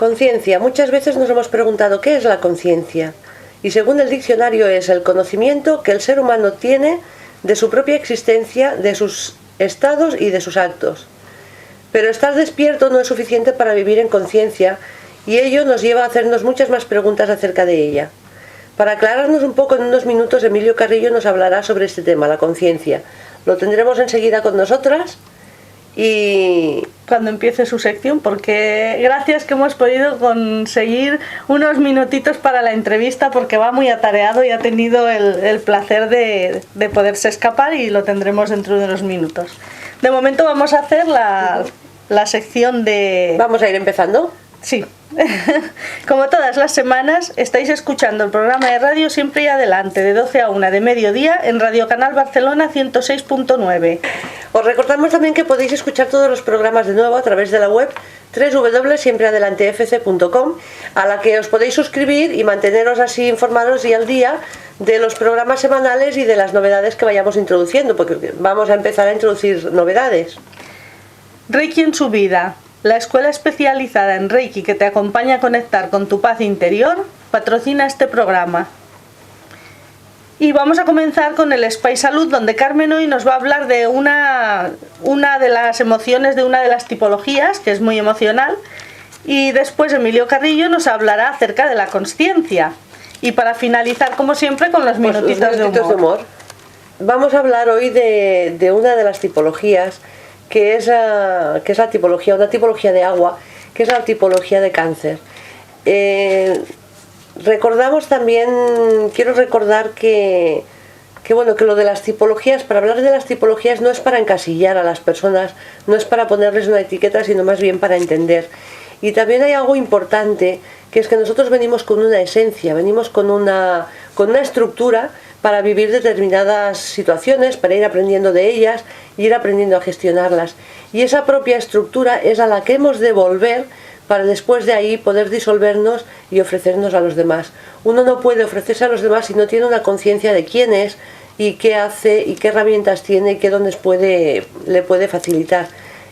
Conciencia. Muchas veces nos hemos preguntado ¿qué es la conciencia? Y según el diccionario es el conocimiento que el ser humano tiene de su propia existencia, de sus estados y de sus actos. Pero estar despierto no es suficiente para vivir en conciencia y ello nos lleva a hacernos muchas más preguntas acerca de ella. Para aclararnos un poco en unos minutos, Emilio Carrillo nos hablará sobre este tema, la conciencia. Lo tendremos enseguida con nosotras y cuando empiece su sección, porque gracias que hemos podido conseguir unos minutitos para la entrevista, porque va muy atareado y ha tenido el placer de poderse escapar, y lo tendremos dentro de unos minutos. De momento vamos a hacer la sección de... ¿Vamos a ir empezando? Sí. Como todas las semanas, estáis escuchando el programa de radio Siempre y Adelante, de 12 a 1 de mediodía en Radio Canal Barcelona 106.9. Os recordamos también que podéis escuchar todos los programas de nuevo a través de la web www.siempreadelantefc.com, a la que os podéis suscribir y manteneros así informados y al día de los programas semanales y de las novedades que vayamos introduciendo, porque vamos a empezar a introducir novedades. Reiki en su vida. La escuela especializada en Reiki que te acompaña a conectar con tu paz interior patrocina este programa. Y vamos a comenzar con el Spa y Salud, donde Carmen hoy nos va a hablar de una de las emociones de una de las tipologías, que es muy emocional. Y después Emilio Carrillo nos hablará acerca de la consciencia. Y para finalizar, como siempre, con los minutitos de humor. Vamos a hablar hoy de una de las tipologías, que es la tipología, una tipología de agua, que es la tipología de cáncer. Recordamos también, quiero recordar que lo de las tipologías, para hablar de las tipologías no es para encasillar a las personas, no es para ponerles una etiqueta, sino más bien para entender. Y también hay algo importante, que es que nosotros venimos con una esencia, venimos con una estructura para vivir determinadas situaciones, para ir aprendiendo de ellas y ir aprendiendo a gestionarlas. Y esa propia estructura es a la que hemos de volver para después de ahí poder disolvernos y ofrecernos a los demás. Uno no puede ofrecerse a los demás si no tiene una conciencia de quién es y qué hace y qué herramientas tiene y qué dones le puede facilitar.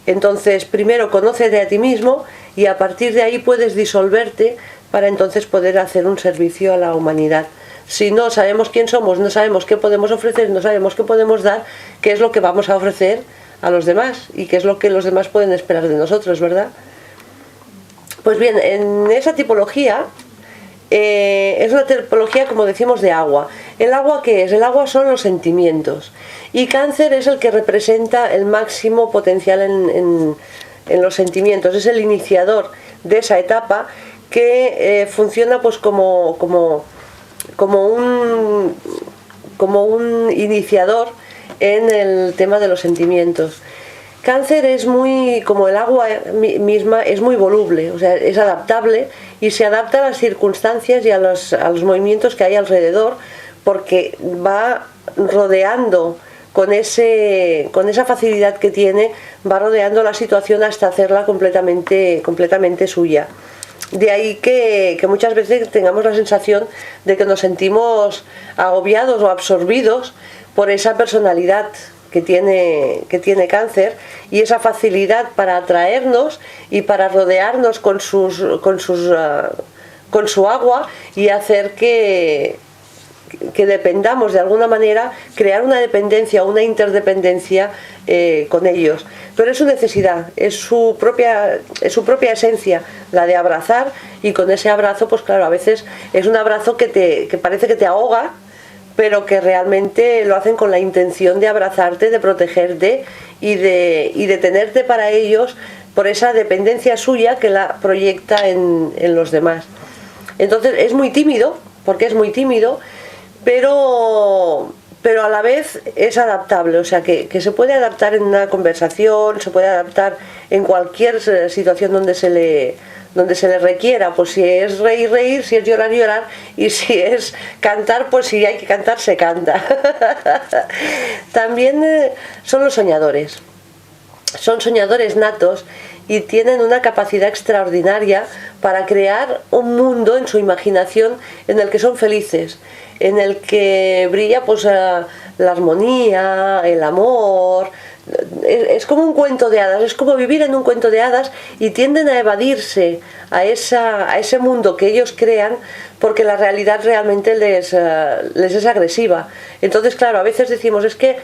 Entonces, primero conócete a ti mismo y a partir de ahí puedes disolverte para entonces poder hacer un servicio a la humanidad. Si no sabemos quién somos, no sabemos qué podemos ofrecer, no sabemos qué podemos dar, qué es lo que vamos a ofrecer a los demás y qué es lo que los demás pueden esperar de nosotros, ¿verdad? Pues bien, en esa tipología, es una tipología, como decimos, de agua. ¿El agua qué es? El agua son los sentimientos. Y cáncer es el que representa el máximo potencial en los sentimientos. Es el iniciador de esa etapa que funciona pues como un iniciador en el tema de los sentimientos. Cáncer es muy, como el agua misma, es muy voluble, o sea, es adaptable y se adapta a las circunstancias y a los movimientos que hay alrededor, porque va rodeando con esa facilidad que tiene, va rodeando la situación hasta hacerla completamente suya. De ahí que muchas veces tengamos la sensación de que nos sentimos agobiados o absorbidos por esa personalidad que tiene cáncer y esa facilidad para atraernos y para rodearnos con su agua y hacer que dependamos de alguna manera, crear una dependencia o una interdependencia con ellos. Pero es su necesidad, es su propia esencia, la de abrazar, y con ese abrazo, pues claro, a veces es un abrazo que parece que te ahoga, pero que realmente lo hacen con la intención de abrazarte, de protegerte y de tenerte para ellos por esa dependencia suya que la proyecta en los demás. Entonces es muy tímido, porque es muy tímido, pero a la vez es adaptable, o sea que se puede adaptar en una conversación, se puede adaptar en cualquier situación donde se le requiera. Pues si es reír, si es llorar, y si es cantar, pues si hay que cantar, se canta. También son los soñadores. Son soñadores natos y tienen una capacidad extraordinaria para crear un mundo en su imaginación en el que son felices, en el que brilla pues la armonía, el amor, es como un cuento de hadas, es como vivir en un cuento de hadas, y tienden a evadirse a ese mundo que ellos crean, porque la realidad realmente les es agresiva. Entonces, claro, a veces decimos, es que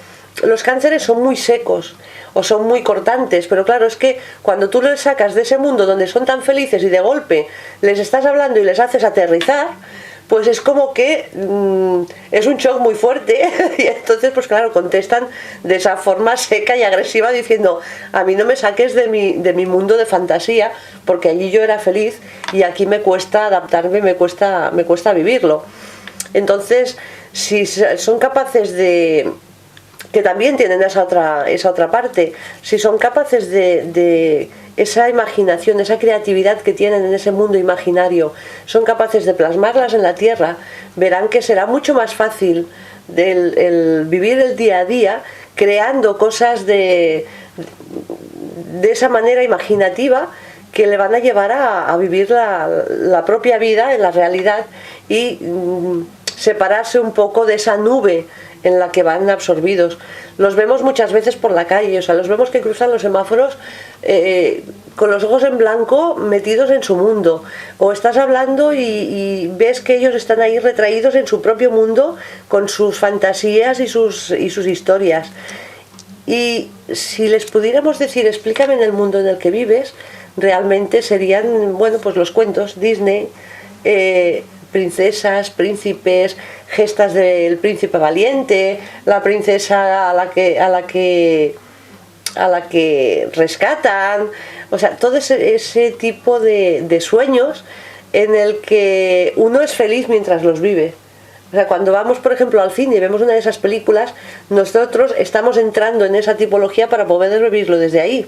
los cánceres son muy secos o son muy cortantes, pero claro, es que cuando tú les sacas de ese mundo donde son tan felices y de golpe les estás hablando y les haces aterrizar, pues es como que es un shock muy fuerte y entonces pues claro, contestan de esa forma seca y agresiva diciendo, a mí no me saques de mi mundo de fantasía, porque allí yo era feliz y aquí me cuesta adaptarme, me cuesta vivirlo. Entonces, si son capaces de, que también tienen esa otra parte, si son capaces de esa imaginación, esa creatividad que tienen en ese mundo imaginario, son capaces de plasmarlas en la tierra, verán que será mucho más fácil el vivir el día a día creando cosas de esa manera imaginativa, que le van a llevar a vivir la propia vida en la realidad y separarse un poco de esa nube en la que van absorbidos. Los vemos muchas veces por la calle, o sea, los vemos que cruzan los semáforos con los ojos en blanco, metidos en su mundo, o estás hablando y ves que ellos están ahí retraídos en su propio mundo con sus fantasías y sus historias. Y si les pudiéramos decir, explícame en el mundo en el que vives, realmente serían, bueno, pues los cuentos Disney, princesas, príncipes, gestas del príncipe valiente, la princesa a la que rescatan, o sea, todo ese tipo de sueños en el que uno es feliz mientras los vive. O sea, cuando vamos, por ejemplo, al cine y vemos una de esas películas, nosotros estamos entrando en esa tipología para poder vivirlo desde ahí.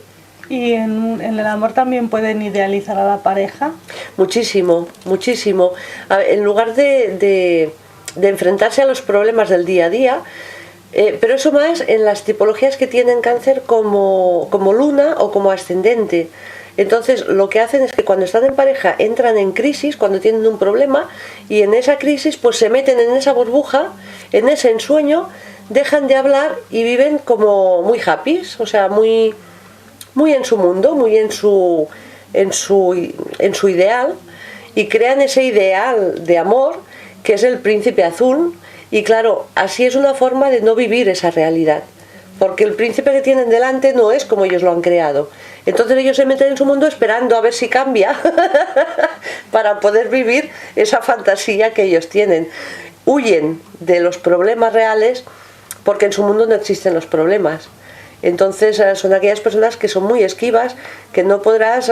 ¿Y en el amor también pueden idealizar a la pareja? Muchísimo, muchísimo. A ver, en lugar de enfrentarse a los problemas del día a día, pero eso más en las tipologías que tienen cáncer como luna o como ascendente. Entonces lo que hacen es que cuando están en pareja entran en crisis, cuando tienen un problema, y en esa crisis pues se meten en esa burbuja, en ese ensueño, dejan de hablar y viven como muy happy, o sea, muy en su mundo, muy en su ideal, y crean ese ideal de amor que es el príncipe azul. Y claro, así es una forma de no vivir esa realidad, porque el príncipe que tienen delante no es como ellos lo han creado. Entonces ellos se meten en su mundo esperando a ver si cambia para poder vivir esa fantasía que ellos tienen. Huyen de los problemas reales porque en su mundo no existen los problemas. Entonces son aquellas personas que son muy esquivas, que no podrás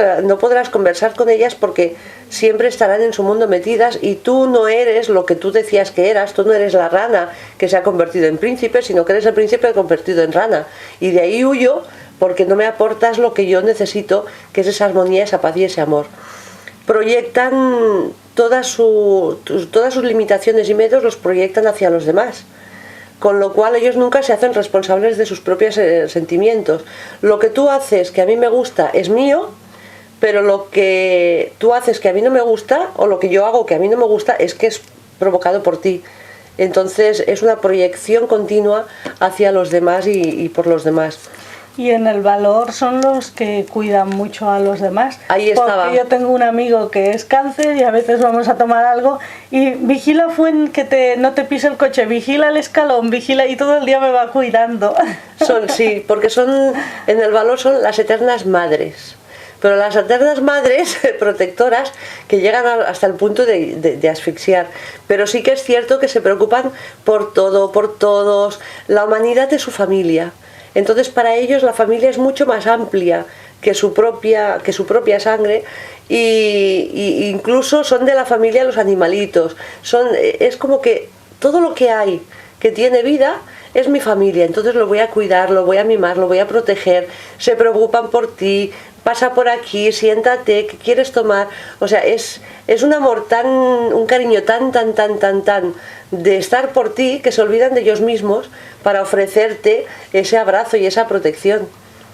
conversar con ellas porque siempre estarán en su mundo metidas, y tú no eres lo que tú decías que eras, tú no eres la rana que se ha convertido en príncipe, sino que eres el príncipe convertido en rana, y de ahí huyo porque no me aportas lo que yo necesito, que es esa armonía, esa paz y ese amor. Proyectan todas sus limitaciones y miedos, los proyectan hacia los demás, con lo cual ellos nunca se hacen responsables de sus propios sentimientos. Lo que tú haces que a mí me gusta es mío, pero lo que tú haces que a mí no me gusta, o lo que yo hago que a mí no me gusta, es que es provocado por ti. Entonces es una proyección continua hacia los demás y por los demás. Y en el valor son los que cuidan mucho a los demás. Ahí estaba. Porque yo tengo un amigo que es cáncer y a veces vamos a tomar algo y vigila que no te pise el coche, vigila el escalón, vigila, y todo el día me va cuidando. Sí, porque en el valor son las eternas madres. Pero las eternas madres protectoras que llegan hasta el punto de asfixiar. Pero sí que es cierto que se preocupan por todo, por todos. La humanidad es su familia. Entonces para ellos la familia es mucho más amplia que su propia sangre, y incluso son de la familia los animalitos. Es como que todo lo que hay que tiene vida es mi familia, entonces lo voy a cuidar, lo voy a mimar, lo voy a proteger, se preocupan por ti, pasa por aquí, siéntate, ¿qué quieres tomar? O sea, es un amor un cariño tan de estar por ti, que se olvidan de ellos mismos para ofrecerte ese abrazo y esa protección.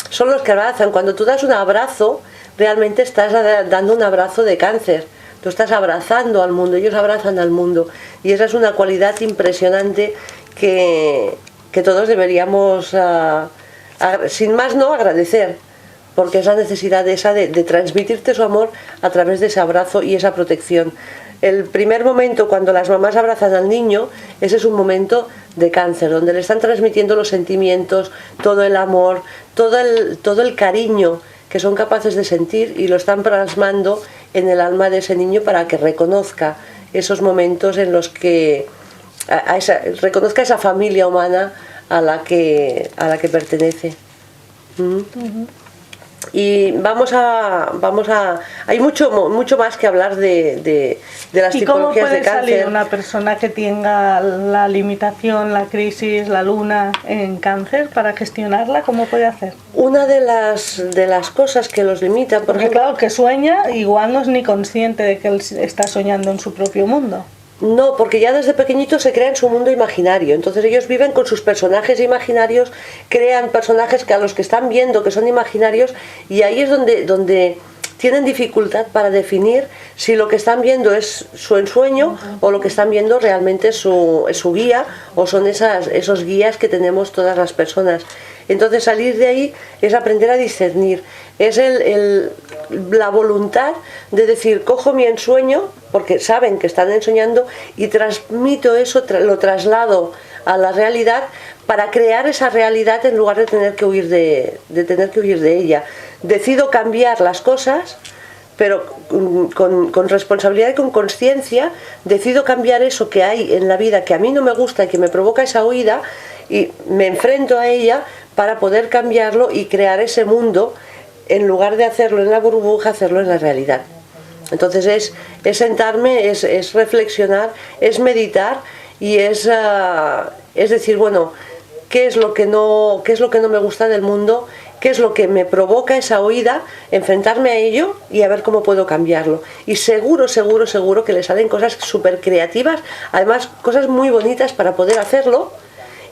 Son los que abrazan. Cuando tú das un abrazo, realmente estás dando un abrazo de cáncer. Tú estás abrazando al mundo, ellos abrazan al mundo. Y esa es una cualidad impresionante que todos deberíamos sin más no agradecer, porque es la necesidad esa de transmitirte su amor a través de ese abrazo y esa protección. El primer momento cuando las mamás abrazan al niño, ese es un momento de cáncer, donde le están transmitiendo los sentimientos, todo el amor, todo el cariño que son capaces de sentir, y lo están plasmando en el alma de ese niño para que reconozca esos momentos en los que reconozca esa familia humana a la que pertenece. Y hay mucho más que hablar de las tipologías de cáncer. ¿Y cómo puede salir una persona que tenga la limitación, la crisis, la luna en cáncer para gestionarla? ¿Cómo puede hacer? Una de las cosas que los limita, porque claro, que sueña igual no es ni consciente de que él está soñando en su propio mundo. No, porque ya desde pequeñito se crean su mundo imaginario. Entonces ellos viven con sus personajes imaginarios, crean personajes a los que están viendo que son imaginarios, y ahí es donde tienen dificultad para definir si lo que están viendo es su ensueño o lo que están viendo realmente es su guía, o son esos guías que tenemos todas las personas. Entonces salir de ahí es aprender a discernir, es la voluntad de decir, cojo mi ensueño, porque saben que están ensoñando, y transmito eso, lo traslado a la realidad para crear esa realidad en lugar de tener que huir de ella. Decido cambiar las cosas, pero con responsabilidad y con conciencia. Decido cambiar eso que hay en la vida que a mí no me gusta y que me provoca esa huida, y me enfrento a ella para poder cambiarlo y crear ese mundo, en lugar de hacerlo en la burbuja, hacerlo en la realidad. Entonces es sentarme, es reflexionar, es meditar, y es decir, bueno, ¿qué es lo que no me gusta del mundo? ¿Qué es lo que me provoca esa huida? Enfrentarme a ello y a ver cómo puedo cambiarlo. Y seguro que le salen cosas súper creativas, además cosas muy bonitas para poder hacerlo,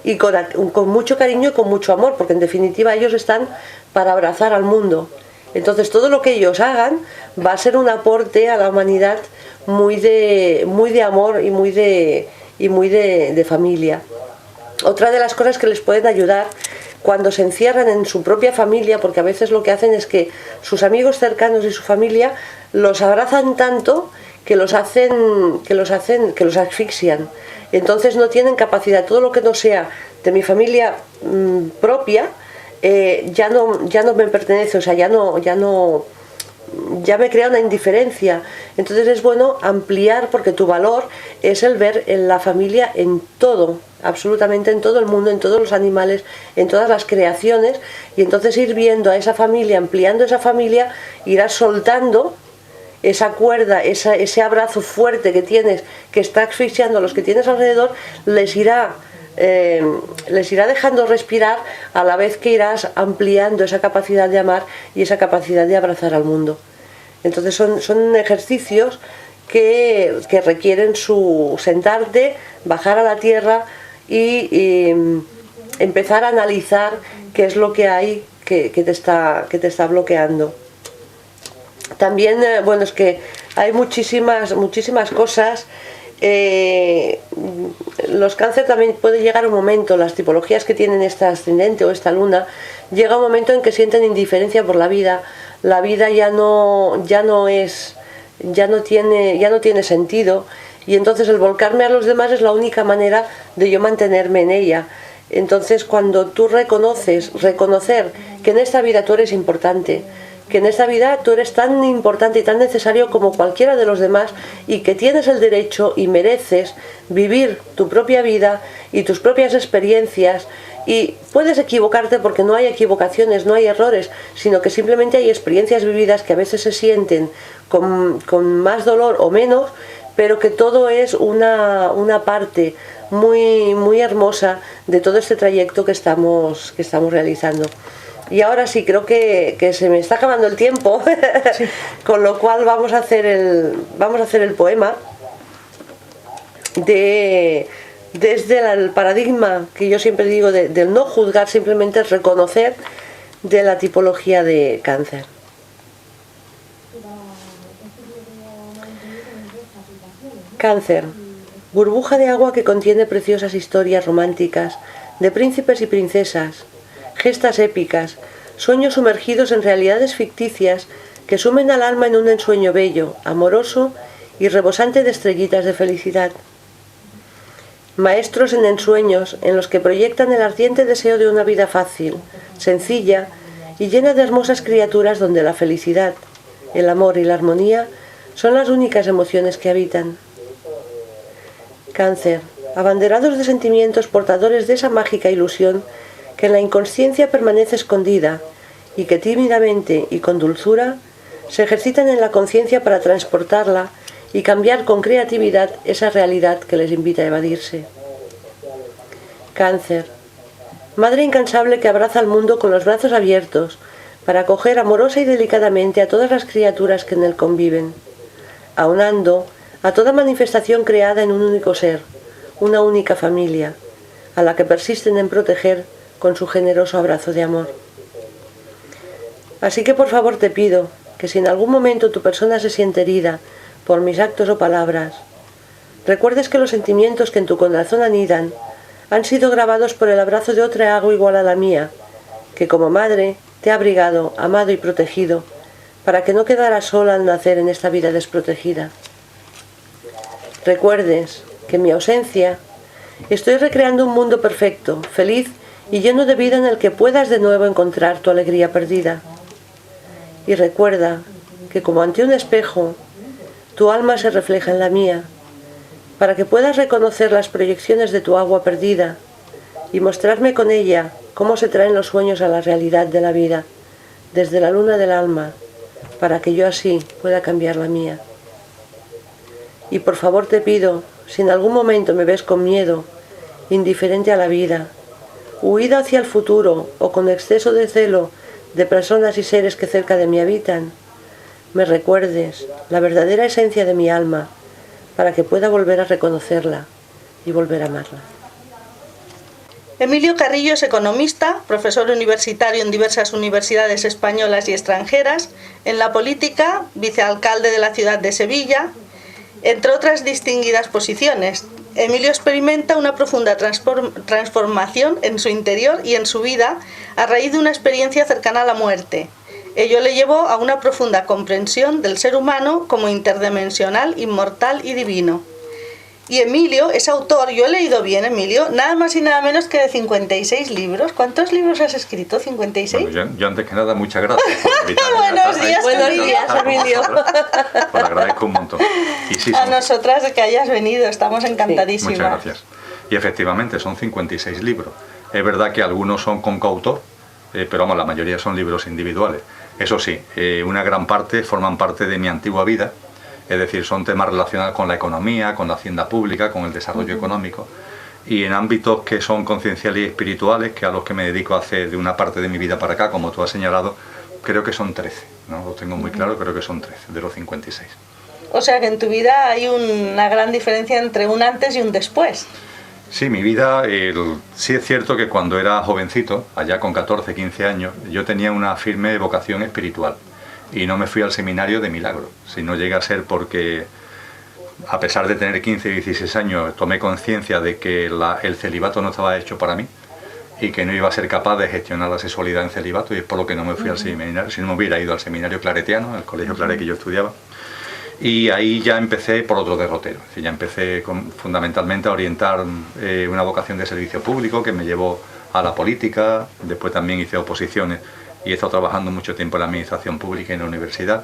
y con mucho cariño y con mucho amor, porque en definitiva ellos están para abrazar al mundo. Entonces todo lo que ellos hagan va a ser un aporte a la humanidad muy de amor y muy de familia. Otra de las cosas que les pueden ayudar cuando se encierran en su propia familia, porque a veces lo que hacen es que sus amigos cercanos y su familia los abrazan tanto que los asfixian. Entonces no tienen capacidad, todo lo que no sea de mi familia propia, ya no me pertenece, o sea, ya me crea una indiferencia. Entonces es bueno ampliar, porque tu valor es el ver en la familia, en todo, absolutamente en todo el mundo, en todos los animales, en todas las creaciones, y entonces ir viendo a esa familia, ampliando esa familia, irás soltando esa cuerda, ese abrazo fuerte que tienes, que está asfixiando a los que tienes alrededor, les irá dejando respirar, a la vez que irás ampliando esa capacidad de amar y esa capacidad de abrazar al mundo. Entonces son ejercicios que requieren sentarte, bajar a la tierra y empezar a analizar qué es lo que hay que te está bloqueando. También, bueno, es que hay muchísimas cosas. Los cáncer también puede llegar un momento, las tipologías que tienen esta ascendente o esta luna, llega un momento en que sienten indiferencia por la vida ya no tiene sentido, y entonces el volcarme a los demás es la única manera de yo mantenerme en ella. Entonces cuando tú reconocer que en esta vida tú eres importante, que en esta vida tú eres tan importante y tan necesario como cualquiera de los demás, y que tienes el derecho y mereces vivir tu propia vida y tus propias experiencias, y puedes equivocarte, porque no hay equivocaciones, no hay errores, sino que simplemente hay experiencias vividas que a veces se sienten con más dolor o menos, pero que todo es una parte muy hermosa de todo este trayecto que estamos realizando. Y ahora sí, creo que se me está acabando el tiempo, sí. Con lo cual vamos a hacer el poema desde el paradigma que yo siempre digo del no juzgar, simplemente reconocer, de la tipología de cáncer. Cáncer, burbuja de agua que contiene preciosas historias románticas de príncipes y princesas, gestas épicas, sueños sumergidos en realidades ficticias que sumen al alma en un ensueño bello, amoroso y rebosante de estrellitas de felicidad. Maestros en ensueños en los que proyectan el ardiente deseo de una vida fácil, sencilla y llena de hermosas criaturas donde la felicidad, el amor y la armonía son las únicas emociones que habitan. Cáncer, abanderados de sentimientos portadores de esa mágica ilusión que en la inconsciencia permanece escondida y que tímidamente y con dulzura se ejercitan en la conciencia para transportarla y cambiar con creatividad esa realidad que les invita a evadirse. Cáncer, madre incansable que abraza al mundo con los brazos abiertos para acoger amorosa y delicadamente a todas las criaturas que en él conviven, aunando a toda manifestación creada en un único ser, una única familia, a la que persisten en proteger con su generoso abrazo de amor. Así que por favor te pido que si en algún momento tu persona se siente herida por mis actos o palabras, recuerdes que los sentimientos que en tu corazón anidan han sido grabados por el abrazo de otra agua igual a la mía, que como madre te ha abrigado, amado y protegido, para que no quedaras sola al nacer en esta vida desprotegida. Recuerdes que en mi ausencia estoy recreando un mundo perfecto, feliz y lleno de vida en el que puedas de nuevo encontrar tu alegría perdida. Y recuerda que como ante un espejo, tu alma se refleja en la mía, para que puedas reconocer las proyecciones de tu agua perdida y mostrarme con ella cómo se traen los sueños a la realidad de la vida, desde la luna del alma, para que yo así pueda cambiar la mía. Y por favor te pido, si en algún momento me ves con miedo, indiferente a la vida, huida hacia el futuro o con exceso de celo de personas y seres que cerca de mí habitan, me recuerdes la verdadera esencia de mi alma para que pueda volver a reconocerla y volver a amarla. Emilio Carrillo es economista, profesor universitario en diversas universidades españolas y extranjeras, en la política, vicealcalde de la ciudad de Sevilla, entre otras distinguidas posiciones. Emilio experimenta una profunda transformación en su interior y en su vida a raíz de una experiencia cercana a la muerte. Ello le llevó a una profunda comprensión del ser humano como interdimensional, inmortal y divino. Y Emilio es autor, yo he leído bien, Emilio, nada más y nada menos que de 56 libros. ¿Cuántos libros has escrito? ¿56? Bueno, yo antes que nada, muchas gracias por invitarme. Buenos días, Emilio. Pues agradezco un montón. Y sí, a nosotras de que hayas venido, estamos encantadísimas. Muchas gracias. Y efectivamente, son 56 libros. Es verdad que algunos son con coautor, pero vamos, la mayoría son libros individuales. Eso sí, una gran parte forman parte de mi antigua vida. Es decir, son temas relacionados con la economía, con la hacienda pública, con el desarrollo económico y en ámbitos que son concienciales y espirituales, que a los que me dedico hace de una parte de mi vida para acá, como tú has señalado, creo que son 13, ¿no? Lo tengo muy claro, creo que son 13 de los 56. O sea que en tu vida hay una gran diferencia entre un antes y un después. Sí, mi vida, sí es cierto que cuando era jovencito, allá con 14, 15 años, yo tenía una firme vocación espiritual. Y no me fui al seminario de milagro, sino llegué a ser porque, a pesar de tener 15 y 16 años, tomé conciencia de que el celibato no estaba hecho para mí y que no iba a ser capaz de gestionar la sexualidad en celibato, y es por lo que no me fui al seminario. Si no me hubiera ido al seminario claretiano, al colegio Claret que yo estudiaba, y ahí ya empecé por otro derrotero. Es decir, ya empecé fundamentalmente a orientar una vocación de servicio público que me llevó a la política. Después también hice oposiciones y he estado trabajando mucho tiempo en la administración pública y en la universidad.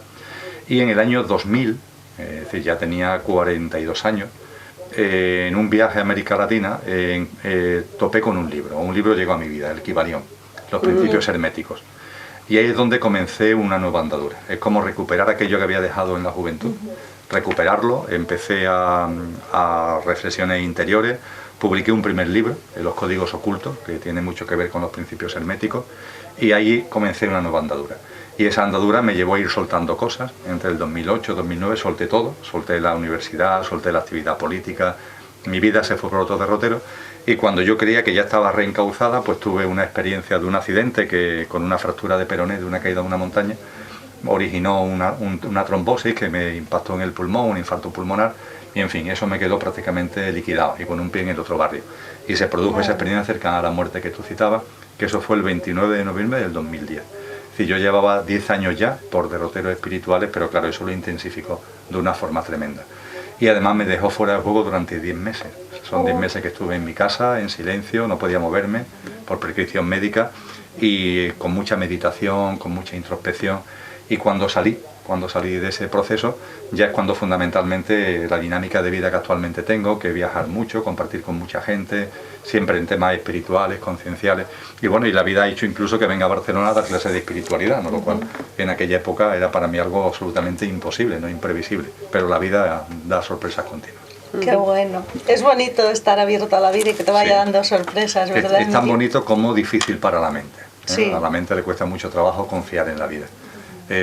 Y en el año 2000, es decir, ya tenía 42 años, en un viaje a América Latina topé con un libro llegó a mi vida, el Kybalión, los principios herméticos. Y ahí es donde comencé una nueva andadura. Es como recuperar aquello que había dejado en la juventud, recuperarlo. Empecé a reflexiones interiores, publiqué un primer libro, Los Códigos Ocultos, que tiene mucho que ver con los principios herméticos, y ahí comencé una nueva andadura. Y esa andadura me llevó a ir soltando cosas. Entre el 2008 y 2009 solté todo, solté la universidad, solté la actividad política, mi vida se fue por otro derrotero, y cuando yo creía que ya estaba reencauzada, pues tuve una experiencia de un accidente que, con una fractura de peroné de una caída de una montaña, originó una trombosis que me impactó en el pulmón, un infarto pulmonar, Y en fin, eso me quedó prácticamente liquidado y con un pie en el otro barrio. Y se produjo esa experiencia cercana a la muerte que tú citabas, que eso fue el 29 de noviembre del 2010. Es decir, yo llevaba 10 años ya por derroteros espirituales, pero claro, eso lo intensificó de una forma tremenda. Y además me dejó fuera de juego durante 10 meses. Son 10 meses que estuve en mi casa, en silencio, no podía moverme por prescripción médica y con mucha meditación, con mucha introspección. Y cuando salí de ese proceso, ya es cuando fundamentalmente la dinámica de vida que actualmente tengo, que es viajar mucho, compartir con mucha gente, siempre en temas espirituales, concienciales. Y bueno, y la vida ha hecho incluso que venga a Barcelona a dar clases de espiritualidad, ¿no? Lo cual en aquella época era para mí algo absolutamente imposible, no imprevisible. Pero la vida da sorpresas continuas. Qué bueno. Es bonito estar abierto a la vida y que te vaya dando sorpresas, ¿verdad? Es tan bonito como difícil para la mente. Sí. A la mente le cuesta mucho trabajo confiar en la vida.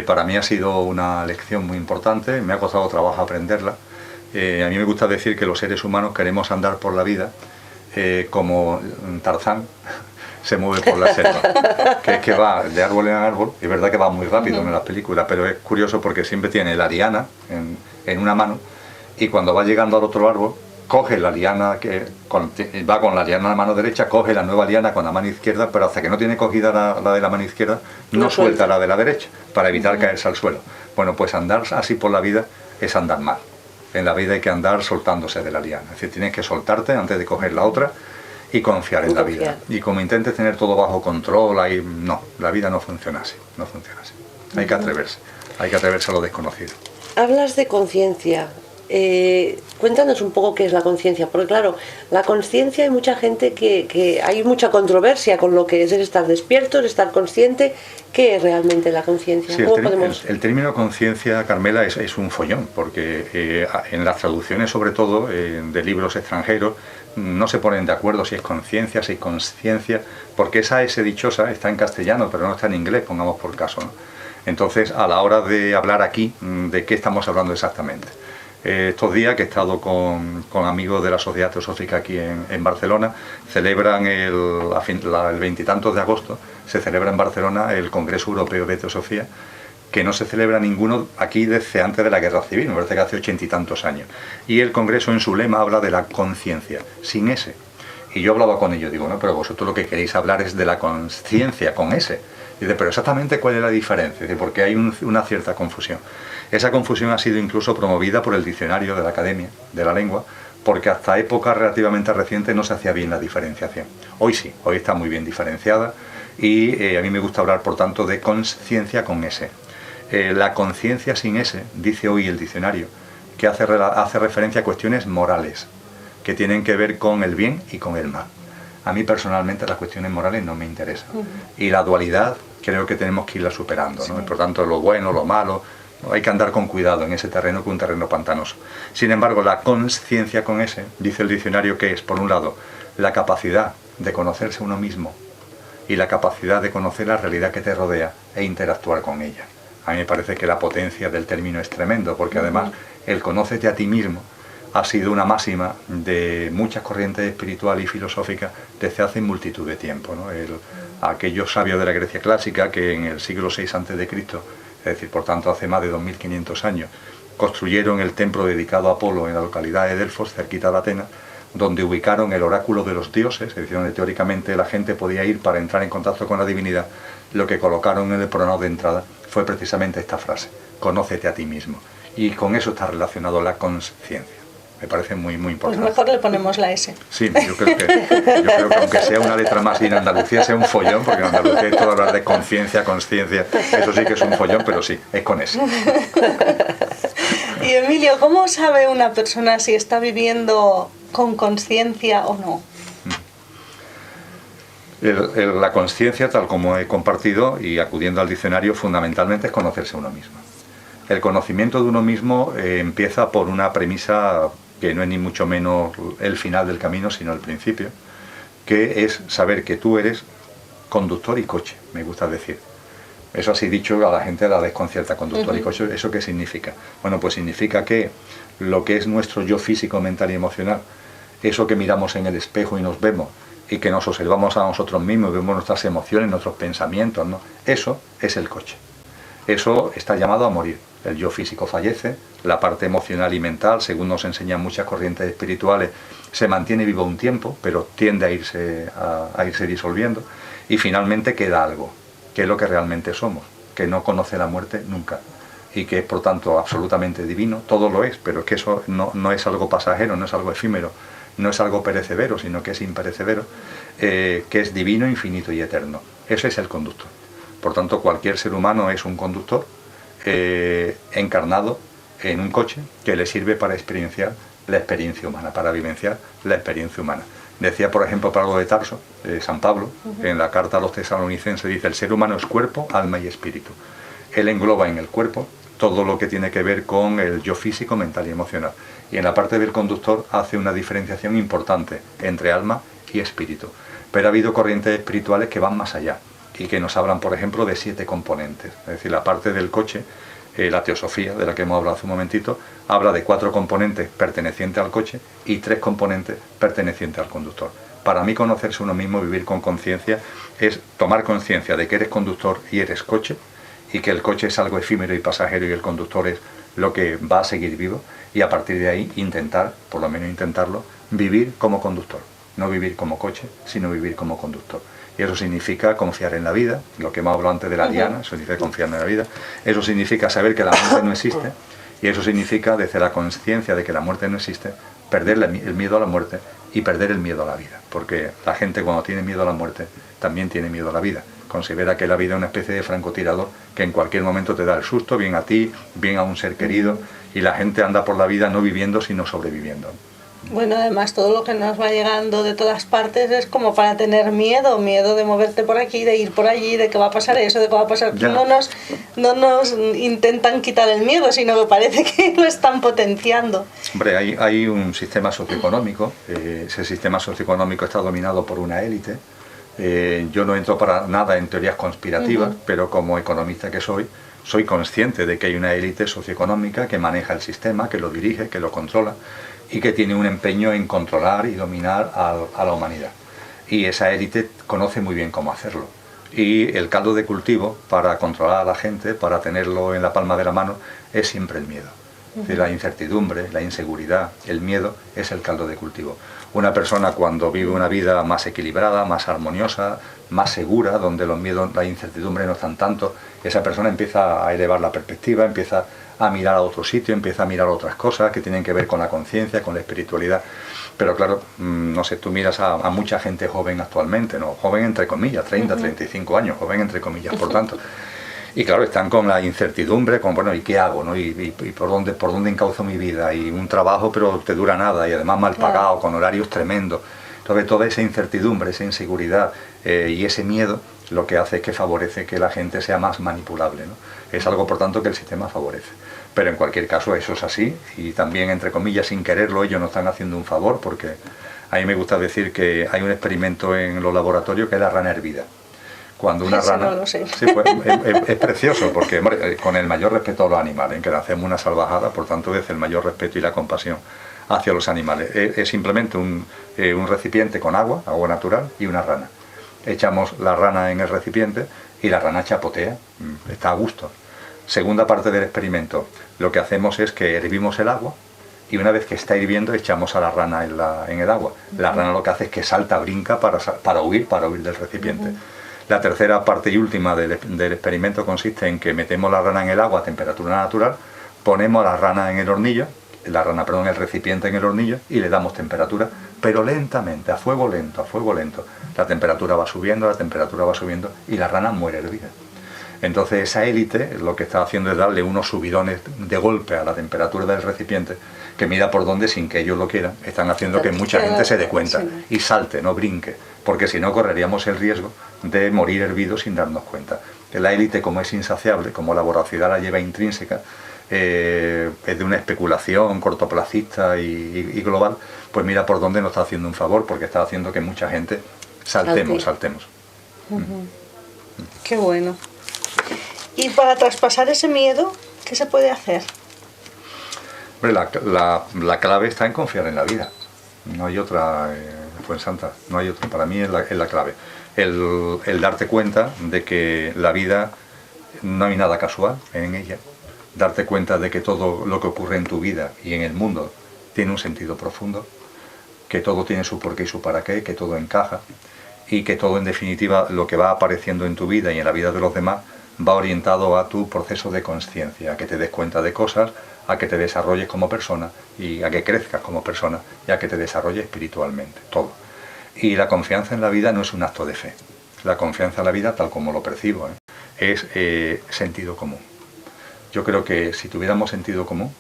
Para mí ha sido una lección muy importante, me ha costado trabajo aprenderla. A mí me gusta decir que los seres humanos queremos andar por la vida como Tarzán se mueve por la selva, que es que va de árbol en árbol, y es verdad que va muy rápido en las películas, pero es curioso porque siempre tiene la liana en una mano, y cuando va llegando al otro árbol, coge la liana, va con la liana en la mano derecha, coge la nueva liana con la mano izquierda, pero hasta que no tiene cogida la de la mano izquierda, no suelta la de la derecha, para evitar caerse al suelo. Bueno, pues andar así por la vida es andar mal. En la vida hay que andar soltándose de la liana, es decir, tienes que soltarte antes de coger la otra y confiar en la vida. Y como intentes tener todo bajo control, no, la vida no funciona así, no funciona así. Hay que atreverse a lo desconocido. Hablas de conciencia. Cuéntanos un poco qué es la conciencia, porque claro, la conciencia hay mucha gente que hay mucha controversia con lo que es el estar despierto, el estar consciente. ¿Qué es realmente la conciencia? Sí, el término conciencia, Carmela, es un follón, porque en las traducciones, sobre todo de libros extranjeros, no se ponen de acuerdo si es conciencia, si es consciencia, porque esa S dichosa está en castellano, pero no está en inglés, pongamos por caso, ¿no? Entonces, a la hora de hablar aquí, ¿de qué estamos hablando exactamente? Estos días que he estado con amigos de la Sociedad Teosófica aquí en Barcelona, celebran el 20 y tantos de agosto, se celebra en Barcelona el Congreso Europeo de Teosofía, que no se celebra ninguno aquí desde antes de la Guerra Civil, me parece que hace 80 y tantos años. Y el Congreso en su lema habla de la conciencia, sin S. Y yo hablaba con ellos, digo, no, pero vosotros lo que queréis hablar es de la conciencia, con S. Y dice, pero exactamente cuál es la diferencia, dice, porque hay una cierta confusión. Esa confusión ha sido incluso promovida por el diccionario de la Academia de la Lengua, porque hasta épocas relativamente recientes no se hacía bien la diferenciación. Hoy sí, hoy está muy bien diferenciada y a mí me gusta hablar, por tanto, de conciencia con S. La conciencia sin S, dice hoy el diccionario, que hace referencia a cuestiones morales, que tienen que ver con el bien y con el mal. A mí personalmente las cuestiones morales no me interesan. Y la dualidad creo que tenemos que irla superando, ¿no? Y por tanto, lo bueno, lo malo, hay que andar con cuidado en ese terreno, que es un terreno pantanoso. Sin embargo, la conciencia con S, dice el diccionario, que es, por un lado, la capacidad de conocerse uno mismo y la capacidad de conocer la realidad que te rodea e interactuar con ella. A mí me parece que la potencia del término es tremendo, porque además el conócete a ti mismo ha sido una máxima de muchas corrientes espirituales y filosóficas desde hace multitud de tiempo, ¿no? Aquellos sabios de la Grecia clásica que en el siglo VI a.C., es decir, por tanto hace más de 2500 años, construyeron el templo dedicado a Apolo en la localidad de Delfos, cerquita de Atenas, donde ubicaron el oráculo de los dioses, es decir, donde teóricamente la gente podía ir para entrar en contacto con la divinidad. Lo que colocaron en el pronóstico de entrada fue precisamente esta frase, conócete a ti mismo. Y con eso está relacionado la conciencia. Me parece muy, muy importante. Pues mejor le ponemos la S. Sí, yo creo que aunque sea una letra más y en Andalucía sea un follón, porque en Andalucía hay todo hablar de conciencia, consciencia, eso sí que es un follón, pero sí, es con S. Y Emilio, ¿cómo sabe una persona si está viviendo con conciencia o no? La conciencia, tal como he compartido y acudiendo al diccionario, fundamentalmente es conocerse a uno mismo. El conocimiento de uno mismo empieza por una premisa que no es ni mucho menos el final del camino, sino el principio, que es saber que tú eres conductor y coche, me gusta decir. Eso así dicho a la gente la desconcierta, conductor y coche. ¿Eso qué significa? Bueno, pues significa que lo que es nuestro yo físico, mental y emocional, eso que miramos en el espejo y nos vemos, y que nos observamos a nosotros mismos, vemos nuestras emociones, nuestros pensamientos, ¿no? Eso es el coche. Eso está llamado a morir. el yo físico fallece, la parte emocional y mental, según nos enseñan muchas corrientes espirituales, se mantiene vivo un tiempo, pero tiende a irse disolviendo, y finalmente queda algo, que es lo que realmente somos, que no conoce la muerte nunca, y que es por tanto absolutamente divino. Todo lo es, pero es que eso no es algo pasajero, no es algo efímero, no es algo perecedero, sino que es imperecedero, que es divino, infinito y eterno. Ese es el conductor. Por tanto, cualquier ser humano es un conductor encarnado en un coche que le sirve para experienciar la experiencia humana, para vivenciar la experiencia humana. Decía, por ejemplo, Pablo de Tarso, San Pablo, en la carta a los tesalonicenses, dice: el ser humano es cuerpo, alma y espíritu. Él engloba en el cuerpo todo lo que tiene que ver con el yo físico, mental y emocional. Y en la parte del conductor hace una diferenciación importante entre alma y espíritu. Pero ha habido corrientes espirituales que van más allá y que nos hablan, por ejemplo, de 7 componentes. Es decir, la parte del coche, la teosofía, de la que hemos hablado hace un momentito, habla de 4 componentes pertenecientes al coche y 3 componentes pertenecientes al conductor. Para mí, conocerse uno mismo, vivir con conciencia, es tomar conciencia de que eres conductor y eres coche, y que el coche es algo efímero y pasajero y el conductor es lo que va a seguir vivo, y a partir de ahí intentar, por lo menos intentarlo, vivir como conductor. No vivir como coche, sino vivir como conductor. Y eso significa confiar en la vida, lo que hemos hablado antes de la diana, eso significa confiar en la vida. Eso significa saber que la muerte no existe, y eso significa, desde la conciencia de que la muerte no existe, perder el miedo a la muerte y perder el miedo a la vida. Porque la gente, cuando tiene miedo a la muerte, también tiene miedo a la vida. Considera que la vida es una especie de francotirador que en cualquier momento te da el susto, bien a ti, bien a un ser querido, y la gente anda por la vida no viviendo, sino sobreviviendo. Bueno, además todo lo que nos va llegando de todas partes es como para tener miedo de moverte por aquí, de ir por allí, de que va a pasar eso, de que va a pasar... No nos intentan quitar el miedo, sino que parece que lo están potenciando. Hombre, hay un sistema socioeconómico, ese sistema socioeconómico está dominado por una élite. Yo no entro para nada en teorías conspirativas, pero como economista que soy consciente de que hay una élite socioeconómica que maneja el sistema, que lo dirige, que lo controla, y que tiene un empeño en controlar y dominar a la humanidad. Y esa élite conoce muy bien cómo hacerlo. Y el caldo de cultivo para controlar a la gente, para tenerlo en la palma de la mano, es siempre el miedo. Es decir, la incertidumbre, la inseguridad, el miedo es el caldo de cultivo. Una persona, cuando vive una vida más equilibrada, más armoniosa, más segura, donde los miedos, la incertidumbre no están tanto, esa persona empieza a elevar la perspectiva, empieza a mirar a otro sitio, empieza a mirar otras cosas que tienen que ver con la conciencia, con la espiritualidad. Pero claro, no sé, tú miras a mucha gente joven actualmente, ¿no? Joven entre comillas, 30, 35 años, joven entre comillas, por tanto. Y claro, están con la incertidumbre, con, bueno, ¿y qué hago? ¿No? ¿Y por dónde encauzo mi vida? Y un trabajo, pero te dura nada, y además mal pagado, con horarios tremendos. Entonces, toda esa incertidumbre, esa inseguridad y ese miedo, lo que hace es que favorece que la gente sea más manipulable, ¿no? Es algo, por tanto, que el sistema favorece. Pero en cualquier caso, eso es así, y también, entre comillas, sin quererlo, ellos nos están haciendo un favor, porque a mí me gusta decir que hay un experimento en los laboratorios que es la rana hervida. Cuando una rana... No lo sé. Sí, pues, es precioso, porque hombre, con el mayor respeto a los animales, en que le hacemos una salvajada, por tanto, desde el mayor respeto y la compasión hacia los animales. Es simplemente un recipiente con agua natural, y una rana. Echamos la rana en el recipiente y la rana chapotea, está a gusto. Segunda parte del experimento, lo que hacemos es que hervimos el agua, y una vez que está hirviendo echamos a la rana en el agua. La rana lo que hace es que salta, brinca para huir del recipiente. La tercera parte y última del experimento consiste en que metemos la rana en el agua a temperatura natural, ponemos a la rana en el hornillo, el recipiente en el hornillo, y le damos temperatura, pero lentamente, a fuego lento. La temperatura va subiendo, y la rana muere hervida. Entonces esa élite lo que está haciendo es darle unos subidones de golpe a la temperatura del recipiente, que mira por dónde, sin que ellos lo quieran, están haciendo que mucha gente se dé cuenta y salte, no brinque, porque si no correríamos el riesgo de morir hervidos sin darnos cuenta. La élite, como es insaciable, como la voracidad la lleva intrínseca, es de una especulación cortoplacista y global, pues mira por dónde nos está haciendo un favor, porque está haciendo que mucha gente saltemos. Qué bueno. Y para traspasar ese miedo, ¿qué se puede hacer? La clave está en confiar en la vida. No hay otra, Fuensanta, no hay otra. Para mí es la clave. El darte cuenta de que la vida no hay nada casual en ella, darte cuenta de que todo lo que ocurre en tu vida y en el mundo tiene un sentido profundo, que todo tiene su porqué y su para qué, que todo encaja y que todo, en definitiva, lo que va apareciendo en tu vida y en la vida de los demás va orientado a tu proceso de conciencia, a que te des cuenta de cosas, a que te desarrolles como persona y a que crezcas como persona y a que te desarrolles espiritualmente, todo. Y la confianza en la vida no es un acto de fe. La confianza en la vida, tal como lo percibo, es sentido común. Yo creo que si tuviéramos sentido común,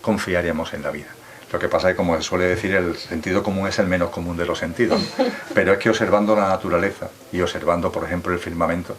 confiaríamos en la vida. Lo que pasa es que, como se suele decir, el sentido común es el menos común de los sentidos. Pero es que observando la naturaleza y observando, por ejemplo, el firmamento,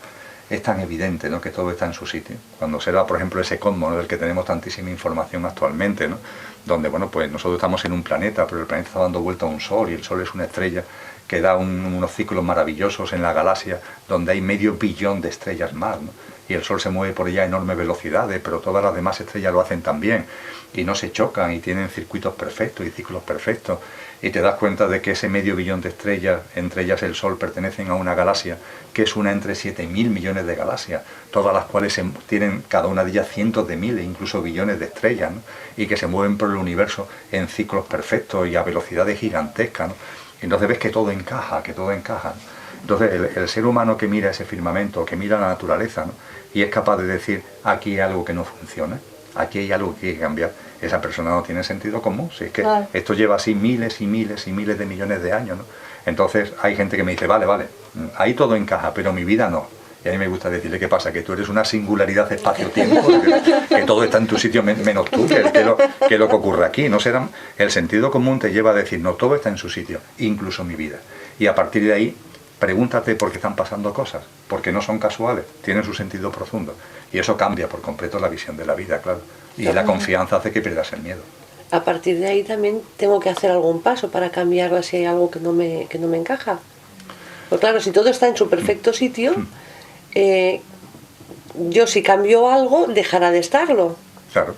es tan evidente, ¿no?, que todo está en su sitio. Cuando observa, por ejemplo, ese cosmos, ¿no?, del que tenemos tantísima información actualmente, ¿no?, donde, bueno, pues nosotros estamos en un planeta, pero el planeta está dando vuelta a un sol y el sol es una estrella que da unos ciclos maravillosos en la galaxia, donde hay 500 millones de estrellas más, ¿no?, y el sol se mueve por ella a enormes velocidades, pero todas las demás estrellas lo hacen también, y no se chocan, y tienen circuitos perfectos y ciclos perfectos, y te das cuenta de que ese 500 millones de estrellas, entre ellas el Sol, pertenecen a una galaxia que es una entre 7.000 millones de galaxias, todas las cuales tienen cada una de ellas cientos de miles, incluso billones de estrellas, ¿no?, y que se mueven por el universo en ciclos perfectos y a velocidades gigantescas, ¿no? Entonces ves que todo encaja, que todo encaja, ¿no? Entonces el ser humano que mira ese firmamento, que mira la naturaleza, ¿no?, y es capaz de decir, aquí hay algo que no funciona, aquí hay algo que hay que cambiar, esa persona no tiene sentido común. Si es que claro, esto lleva así miles y miles y miles de millones de años, ¿no? Entonces hay gente que me dice, vale, ahí todo encaja, pero mi vida no. Y a mí me gusta decirle, ¿qué pasa? Que tú eres una singularidad de espacio-tiempo, que todo está en tu sitio menos tú, que es lo que ocurre aquí. ¿No será? El sentido común te lleva a decir, no, todo está en su sitio, incluso mi vida. Y a partir de ahí, pregúntate por qué están pasando cosas, porque no son casuales, tienen su sentido profundo. Y eso cambia por completo la visión de la vida, claro. Y la confianza hace que pierdas el miedo. A partir de ahí también tengo que hacer algún paso para cambiarla si hay algo que no me encaja. Pues claro, si todo está en su perfecto sitio, yo si cambio algo, dejará de estarlo. Claro,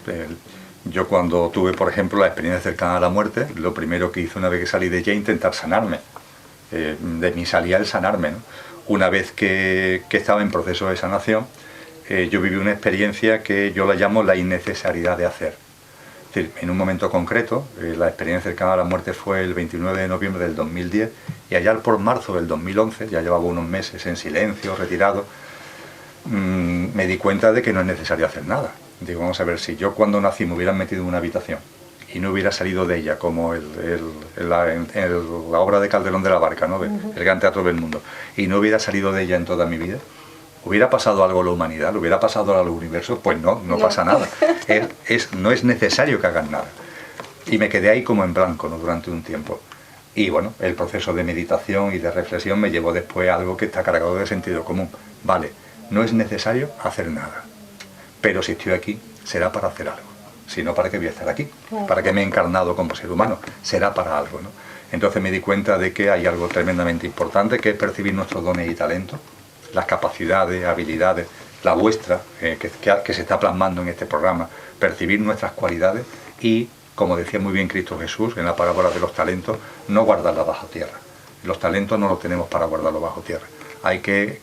yo cuando tuve, por ejemplo, la experiencia cercana a la muerte, lo primero que hice una vez que salí de ella, intentar sanarme. De mí salía el sanarme, ¿no? Una vez que estaba en proceso de sanación, yo viví una experiencia que yo la llamo la innecesariedad de hacer. Es decir, en un momento concreto, la experiencia cercana a la muerte fue el 29 de noviembre del 2010, y allá por marzo del 2011, ya llevaba unos meses en silencio, retirado, me di cuenta de que no es necesario hacer nada. Digo, vamos a ver, si yo cuando nací me hubieran metido en una habitación y no hubiera salido de ella, como la obra de Calderón de la Barca, ¿no?, el gran teatro del mundo, y no hubiera salido de ella en toda mi vida, ¿hubiera pasado algo a la humanidad? ¿Le hubiera pasado algo al universo? Pues no pasa nada. No es necesario que hagan nada. Y me quedé ahí como en blanco, ¿no?, durante un tiempo. Y bueno, el proceso de meditación y de reflexión me llevó después a algo que está cargado de sentido común. Vale, no es necesario hacer nada, pero si estoy aquí, será para hacer algo. Si no, ¿para qué voy a estar aquí? ¿Para qué me he encarnado como ser humano? Será para algo, ¿no? Entonces me di cuenta de que hay algo tremendamente importante, que es percibir nuestros dones y talentos, las capacidades, habilidades, la vuestra, que se está plasmando en este programa, percibir nuestras cualidades y, como decía muy bien Cristo Jesús en la parábola de los talentos, no guardarlas bajo tierra. Los talentos no los tenemos para guardarlos bajo tierra. Hay que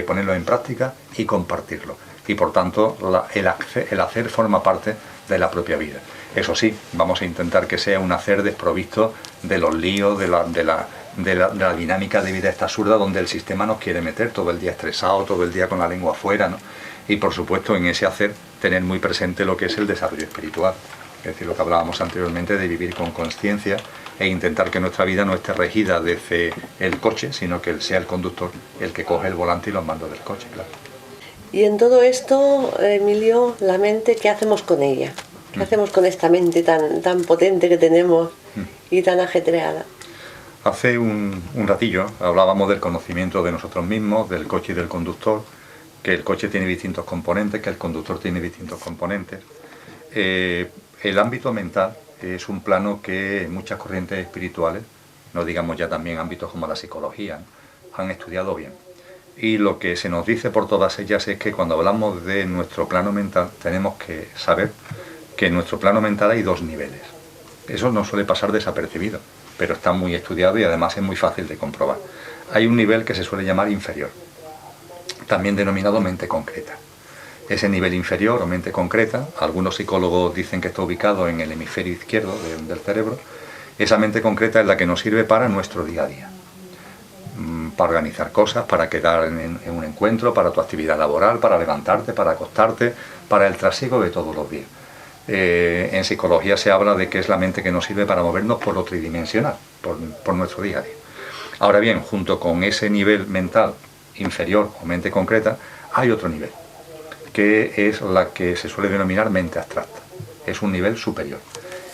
ponerlos en práctica y compartirlos. Y por tanto, el hacer forma parte de la propia vida. Eso sí, vamos a intentar que sea un hacer desprovisto de los líos, de la dinámica de vida esta absurda, donde el sistema nos quiere meter todo el día estresado, todo el día con la lengua afuera, ¿no? Y por supuesto, en ese hacer, tener muy presente lo que es el desarrollo espiritual. Es decir, lo que hablábamos anteriormente de vivir con conciencia e intentar que nuestra vida no esté regida desde el coche, sino que sea el conductor el que coge el volante y los mandos del coche, claro. Y en todo esto, Emilio, la mente, ¿qué hacemos con ella? ¿Qué hacemos con esta mente tan potente que tenemos y tan ajetreada? Hace un ratillo hablábamos del conocimiento de nosotros mismos, del coche y del conductor, que el coche tiene distintos componentes, que el conductor tiene distintos componentes. El ámbito mental es un plano que muchas corrientes espirituales, no digamos ya también ámbitos como la psicología, han estudiado bien. Y lo que se nos dice por todas ellas es que cuando hablamos de nuestro plano mental tenemos que saber que en nuestro plano mental hay dos niveles. Eso no suele pasar desapercibido, pero está muy estudiado y además es muy fácil de comprobar. Hay un nivel que se suele llamar inferior, también denominado mente concreta. Ese nivel inferior o mente concreta, algunos psicólogos dicen que está ubicado en el hemisferio izquierdo del cerebro. Esa mente concreta es la que nos sirve para nuestro día a día, para organizar cosas, para quedar en un encuentro, para tu actividad laboral, para levantarte, para acostarte, para el trasiego de todos los días. En psicología se habla de que es la mente que nos sirve para movernos por lo tridimensional, por nuestro día a día. Ahora bien, junto con ese nivel mental inferior o mente concreta, hay otro nivel, que es la que se suele denominar mente abstracta. Es un nivel superior.